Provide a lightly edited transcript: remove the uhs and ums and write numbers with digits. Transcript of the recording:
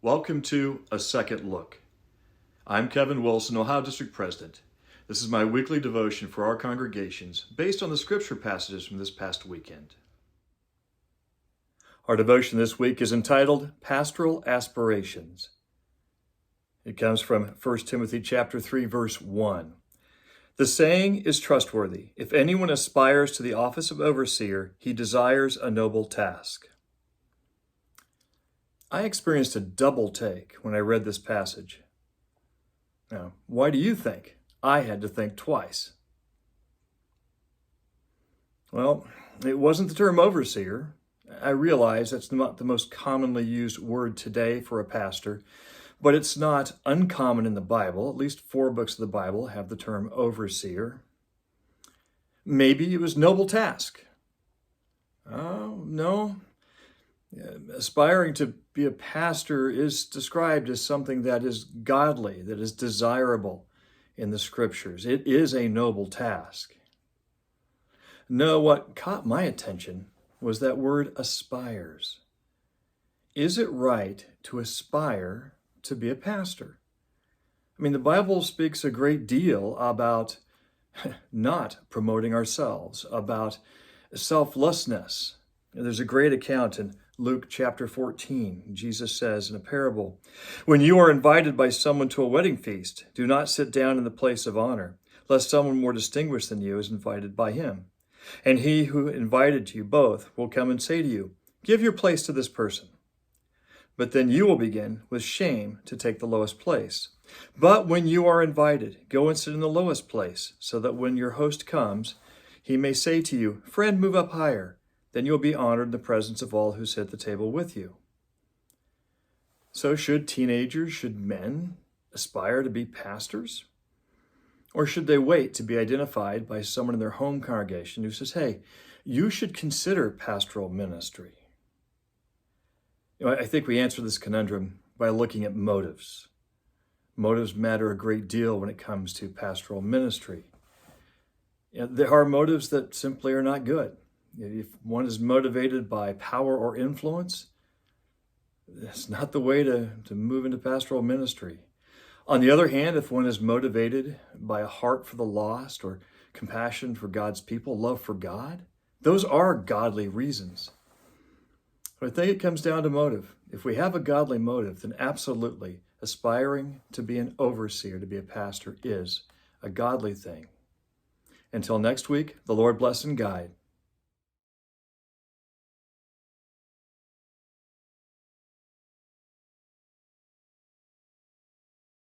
Welcome to A Second Look. I'm Kevin Wilson, Ohio District President. This is my weekly devotion for our congregations based on the scripture passages from this past weekend. Our devotion this week is entitled Pastoral Aspirations. It comes from 1 Timothy chapter 3, verse 1. The saying is trustworthy. If anyone aspires to the office of overseer, he desires a noble task. I experienced a double take when I read this passage. Now, why do you think I had to think twice? Well, it wasn't the term overseer. I realize that's not the most commonly used word today for a pastor, but it's not uncommon in the Bible. At least 4 books of the Bible have the term overseer. Maybe it was noble task. Oh, no. Aspiring to be a pastor is described as something that is godly, that is desirable in the scriptures. It is a noble task. No, what caught my attention was that word aspires. Is it right to aspire to be a pastor? I mean, the Bible speaks a great deal about not promoting ourselves, about selflessness. There's a great account in Luke chapter 14. Jesus says in a parable, "When you are invited by someone to a wedding feast, do not sit down in the place of honor, lest someone more distinguished than you is invited by him. And he who invited you both will come and say to you, 'Give your place to this person.' But then you will begin with shame to take the lowest place. But when you are invited, go and sit in the lowest place, so that when your host comes, he may say to you, 'Friend, move up higher.' Then you'll be honored in the presence of all who sit at the table with you." So should men aspire to be pastors? Or should they wait to be identified by someone in their home congregation who says, "Hey, you should consider pastoral ministry"? I think we answer this conundrum by looking at motives. Motives matter a great deal when it comes to pastoral ministry. There are motives that simply are not good. If one is motivated by power or influence, that's not the way to move into pastoral ministry. On the other hand, if one is motivated by a heart for the lost or compassion for God's people, love for God, those are godly reasons. But I think it comes down to motive. If we have a godly motive, then absolutely aspiring to be an overseer, to be a pastor, is a godly thing. Until next week, the Lord bless and guide.